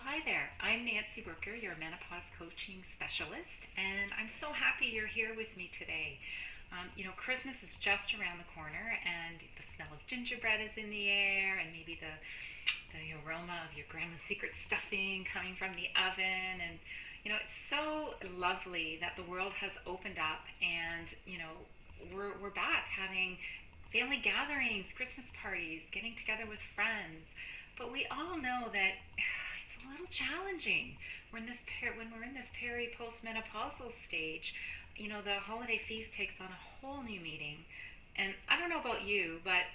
Hi there. I'm Nancy Brooker, your menopause coaching specialist, and I'm so happy you're here with me today. Christmas is just around the corner, and the smell of gingerbread is in the air, and maybe the aroma of your grandma's secret stuffing coming from the oven. And, it's so lovely that the world has opened up, and, we're back having family gatherings, Christmas parties, getting together with friends. But we all know that it's a little challenging when we're in this peri postmenopausal stage. The holiday feast takes on a whole new meaning. And I don't know about you, but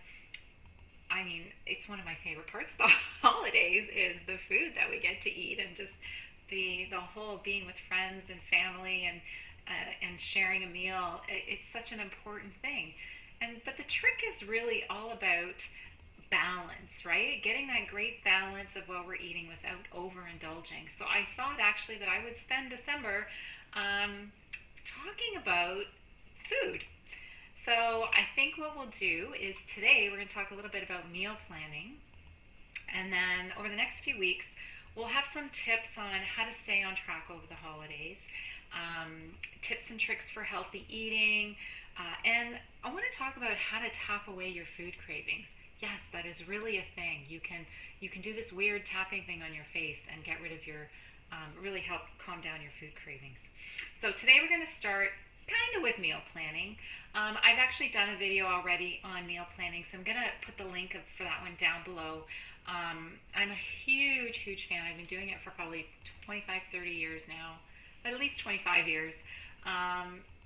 I mean, it's one of my favorite parts of the holidays is the food that we get to eat, and just the whole being with friends and family, and sharing a meal. It's such an important thing. But the trick is really all about balance, right? Getting that great balance of what we're eating without overindulging. So I thought actually that I would spend December talking about food. So I think what we'll do is today we're going to talk a little bit about meal planning, and then over the next few weeks we'll have some tips on how to stay on track over the holidays, tips and tricks for healthy eating, and I want to talk about how to tap away your food cravings. Yes, that is really a thing. You can do this weird tapping thing on your face and get rid of your really help calm down your food cravings. So today we're going to start kind of with meal planning. I've actually done a video already on meal planning, so I'm going to put the link for that one down below. I'm a huge fan. I've been doing it for probably 25, 30 years now, at least 25 years.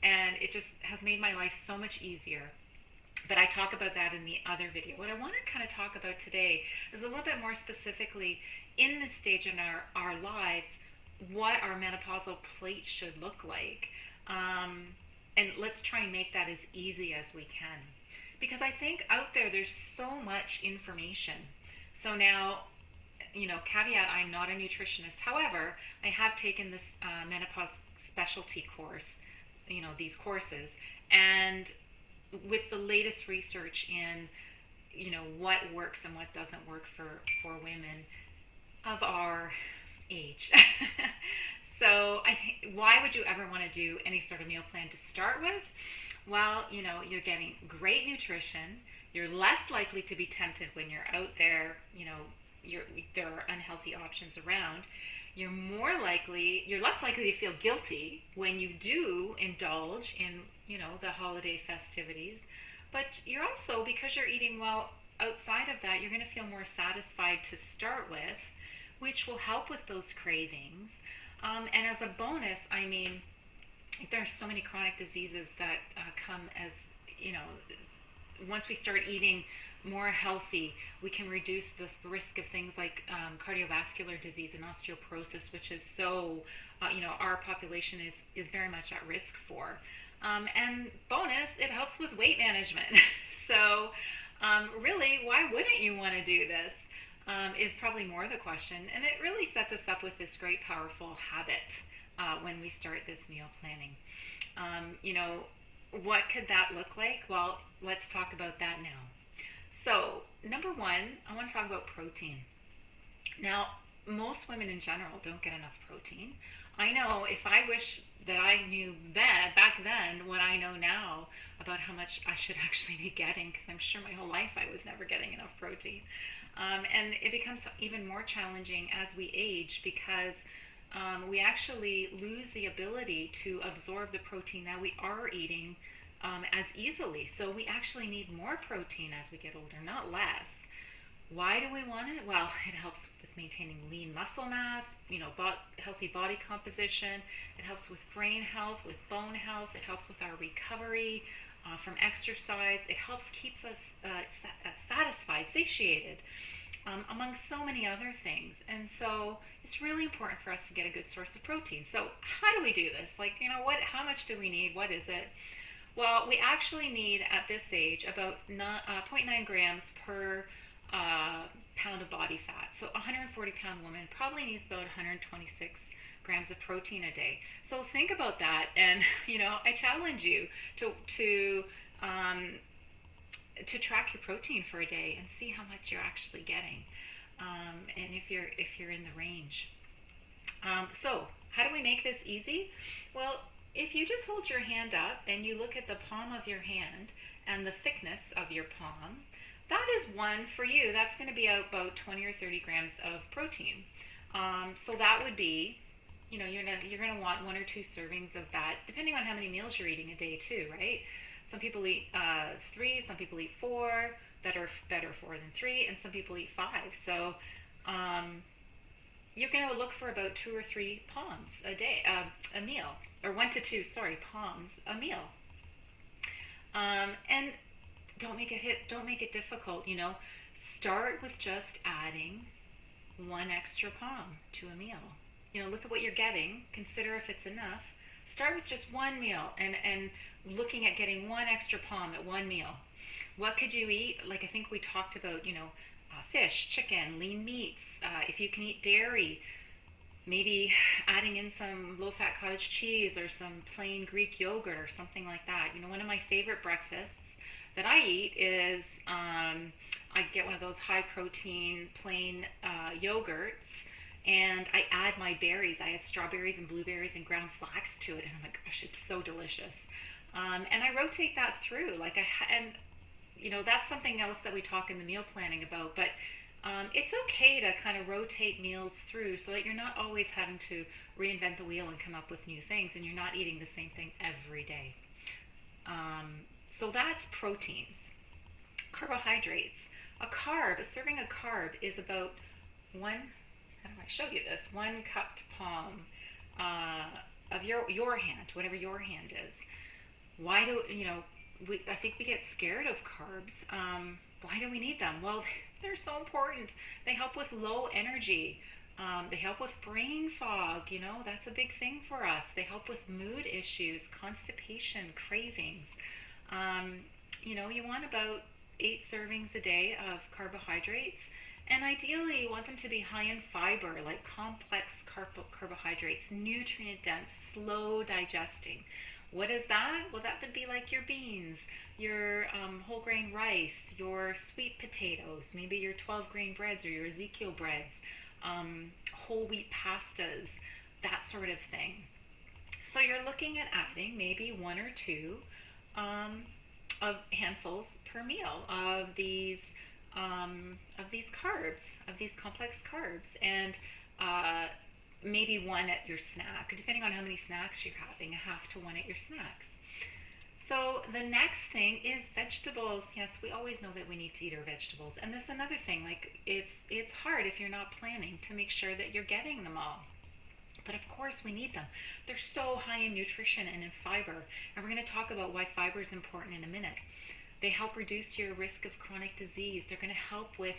And it just has made my life so much easier. But I talk about that in the other video. What I want to kind of talk about today is a little bit more specifically in this stage in our lives, what our menopausal plate should look like. And let's try and make that as easy as we can. Because I think out there's so much information. So now, caveat, I'm not a nutritionist. However, I have taken this menopause specialty course, these courses, and with the latest research in, what works and what doesn't work for women of our age. So why would you ever want to do any sort of meal plan to start with? Well, you're getting great nutrition. You're less likely to be tempted when you're out there. There are unhealthy options around. You're less likely to feel guilty when you do indulge in, the holiday festivities. But you're also, because you're eating well outside of that, you're going to feel more satisfied to start with, which will help with those cravings. And as a bonus, I mean, there are so many chronic diseases that come as, once we start eating more healthy, we can reduce the risk of things like cardiovascular disease and osteoporosis, which is so, our population is very much at risk for. And bonus, it helps with weight management. So really, why wouldn't you want to do this? Is probably more the question. And it really sets us up with this great, powerful habit when we start this meal planning. What could that look like? Well, let's talk about that now. So, number one, I want to talk about protein. Now, most women in general don't get enough protein. I know if I wish that I knew back then what I know now about how much I should actually be getting, because I'm sure my whole life I was never getting enough protein. And it becomes even more challenging as we age, because we actually lose the ability to absorb the protein that we are eating as easily. So we actually need more protein as we get older, not less. Why do we want it? Well, it helps with maintaining lean muscle mass, healthy body composition. It helps with brain health, with bone health. It helps with our recovery from exercise. It helps keeps us satisfied, satiated, among so many other things. And so it's really important for us to get a good source of protein. So how do we do this? How much do we need? What is it? Well, we actually need at this age about 0.9 grams per pound of body fat. So a 140-pound woman probably needs about 126 grams of protein a day. So think about that, and I challenge you to track your protein for a day and see how much you're actually getting. and if you're in the range. So how do we make this easy? Well, if you just hold your hand up and you look at the palm of your hand and the thickness of your palm, that is one for you. That's going to be about 20 or 30 grams of protein. So that would be, you're gonna want 1 or 2 servings of that, depending on how many meals you're eating a day too, right? Some people eat 3, some people eat 4. Better 4 than 3, and some people eat 5. So you're going to look for about 2 or 3 palms a day, a meal, or 1 to 2, sorry, palms a meal. And don't make it difficult. Start with just adding 1 extra palm to a meal. Look at what you're getting. Consider if it's enough. Start with just one meal and looking at getting 1 extra palm at one meal. What could you eat? Like I think we talked about, fish, chicken, lean meats. If you can eat dairy, maybe adding in some low-fat cottage cheese or some plain Greek yogurt or something like that. One of my favorite breakfasts that I eat is I get one of those high-protein plain yogurts, and I add my berries. I add strawberries and blueberries and ground flax to it, and oh my gosh, it's so delicious. And I rotate that through, that's something else that we talk in the meal planning about. But it's okay to kind of rotate meals through so that you're not always having to reinvent the wheel and come up with new things, and you're not eating the same thing every day. So that's proteins. Carbohydrates. A serving of carb is about how do I show you this? 1 cupped palm of your hand, whatever your hand is. Why do, I think we get scared of carbs. Why do we need them? Well, they're so important. They help with low energy. They help with brain fog. That's a big thing for us. They help with mood issues, constipation, cravings. You want about 8 servings a day of carbohydrates. And ideally, you want them to be high in fiber, like complex carbohydrates, nutrient dense, slow digesting. What is that? Well, that would be like your beans, your whole grain rice, your sweet potatoes, maybe your 12-grain breads or your Ezekiel breads, whole wheat pastas, that sort of thing. So you're looking at adding maybe 1 or 2 of handfuls per meal of these carbs, of these complex carbs, and maybe 1 at your snack, depending on how many snacks you're having, 1/2 to 1 at your snacks. So the next thing is vegetables. Yes, we always know that we need to eat our vegetables, and this is another thing. Like it's hard if you're not planning to make sure that you're getting them all. But of course we need them. They're so high in nutrition and in fiber, and we're going to talk about why fiber is important in a minute. They help reduce your risk of chronic disease. They're going to help with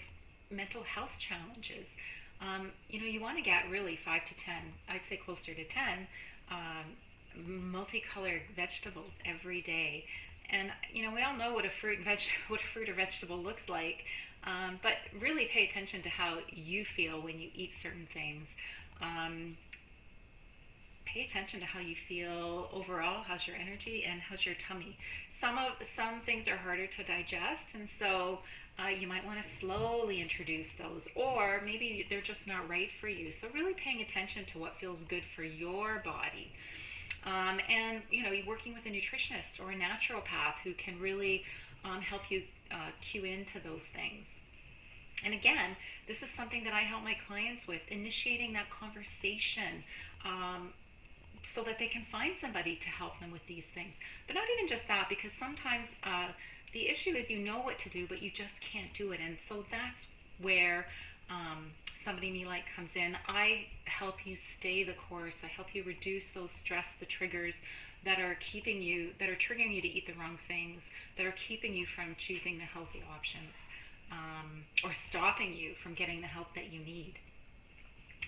mental health challenges. You want to get really 5 to 10, I'd say closer to 10, multicolored vegetables every day. And we all know what a fruit or vegetable looks like, but really pay attention to how you feel when you eat certain things. Pay attention to how you feel overall. How's your energy and how's your tummy? Some things are harder to digest, and so you might want to slowly introduce those, or maybe they're just not right for you. So really paying attention to what feels good for your body, and you're working with a nutritionist or a naturopath who can really help you cue into those things. And again, this is something that I help my clients with, initiating that conversation, so that they can find somebody to help them with these things. But not even just that, because sometimes the issue is what what to do, but you just can't do it. And so that's where somebody me like comes in. I help you stay the course. I help you reduce those stress, the triggers that are triggering you to eat the wrong things, that are keeping you from choosing the healthy options, or stopping you from getting the help that you need.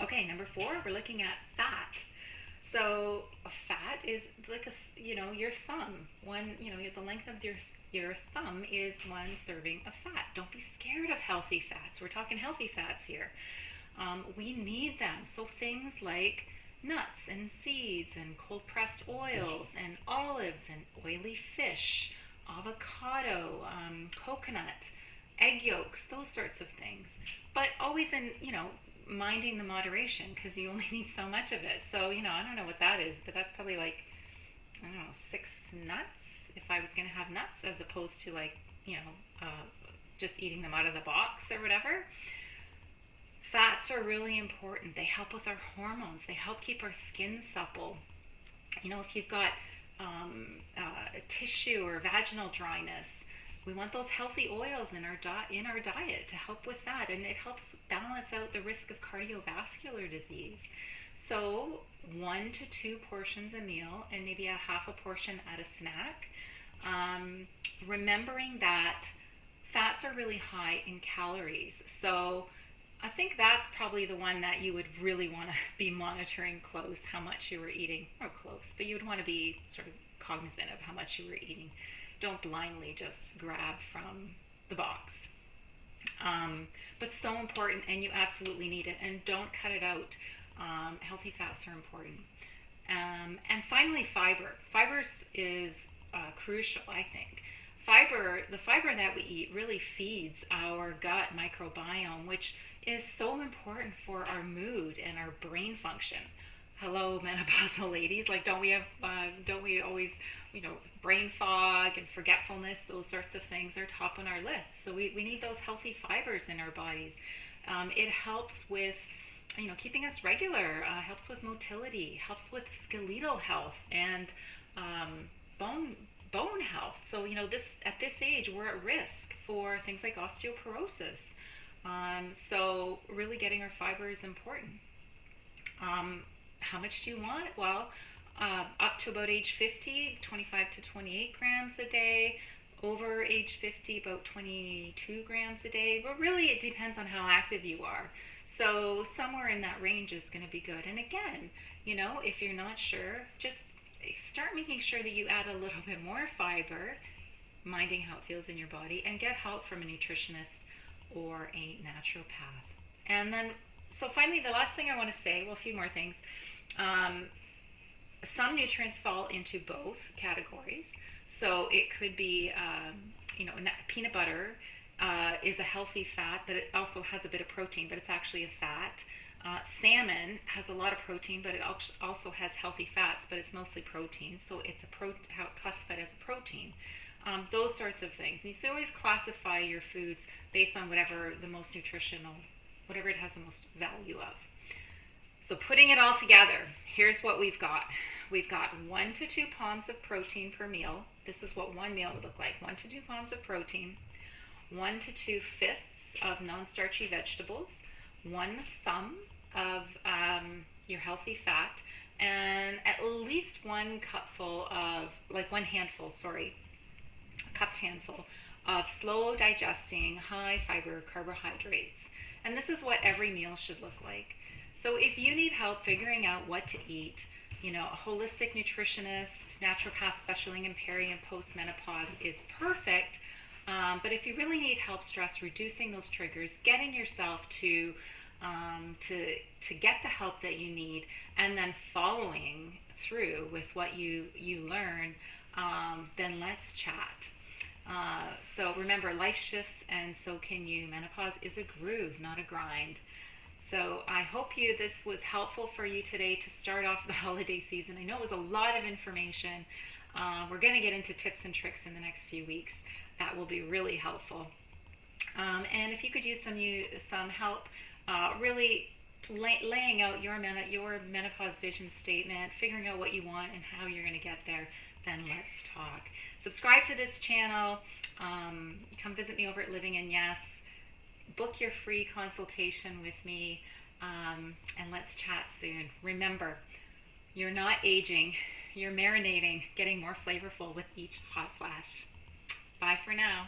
Okay, number 4, we're looking at fat. So a fat is like your thumb. The length of your thumb is 1 serving of fat. Don't be scared of healthy fats. We're talking healthy fats here. We need them. So things like nuts and seeds and cold pressed oils and olives and oily fish, avocado, coconut, egg yolks, those sorts of things. but always in, minding the moderation, because you only need so much of it. So, I don't know what that is, but that's probably like, I don't know, 6 nuts if I was going to have nuts, as opposed to like, just eating them out of the box or whatever. Fats are really important. They help with our hormones. They help keep our skin supple. If you've got tissue or vaginal dryness, we want those healthy oils in our diet to help with that, and it helps balance out the risk of cardiovascular disease. So 1 to 2 portions a meal, and maybe a half a portion at a snack. Remembering that fats are really high in calories, so I think that's probably the one that you would really want to be monitoring close, how much you were eating, or close, but you would want to be sort of cognizant of how much you were eating. Don't blindly just grab from the box. But so important, and you absolutely need it, and don't cut it out. Healthy fats are important. And finally, fiber. Fiber is crucial, I think. The fiber that we eat really feeds our gut microbiome, which is so important for our mood and our brain function. Hello, menopausal ladies. Like, don't we always, brain fog and forgetfulness? Those sorts of things are top on our list. So we need those healthy fibers in our bodies. It helps with, keeping us regular. Helps with motility. Helps with skeletal health and bone health. So at this age, we're at risk for things like osteoporosis. So really getting our fiber is important. How much do you want? Well, up to about age 50, 25 to 28 grams a day. Over age 50, about 22 grams a day. But really, it depends on how active you are. So somewhere in that range is going to be good. And again, if you're not sure, just start making sure that you add a little bit more fiber, minding how it feels in your body, and get help from a nutritionist or a naturopath. And then, so finally, the last thing I want to say, well, a few more things. Some nutrients fall into both categories. So it could be, peanut butter is a healthy fat, but it also has a bit of protein, but it's actually a fat. Salmon has a lot of protein, but it also has healthy fats, but it's mostly protein. So it's classified as a protein. Those sorts of things. And you should always classify your foods based on whatever it has the most value of. So putting it all together, here's what we've got. We've got 1 to 2 palms of protein per meal. This is what one meal would look like. 1 to 2 palms of protein, 1 to 2 fists of non-starchy vegetables, 1 thumb of your healthy fat, and at least cupped handful of slow digesting, high fiber carbohydrates. And this is what every meal should look like. So if you need help figuring out what to eat, a holistic nutritionist, naturopath specializing in peri and postmenopause is perfect. But if you really need help reducing those triggers, getting yourself to get the help that you need, and then following through with what you learn, then let's chat. So remember, life shifts and so can you. Menopause is a groove, not a grind. So I hope this was helpful for you today to start off the holiday season. I know it was a lot of information. We're going to get into tips and tricks in the next few weeks. That will be really helpful. And if you could use some help really laying out your menopause vision statement, figuring out what you want and how you're going to get there, then let's talk. Subscribe to this channel. Come visit me over at Living in Yes. Book your free consultation with me, and let's chat soon. Remember, you're not aging, you're marinating, getting more flavorful with each hot flash. Bye for now.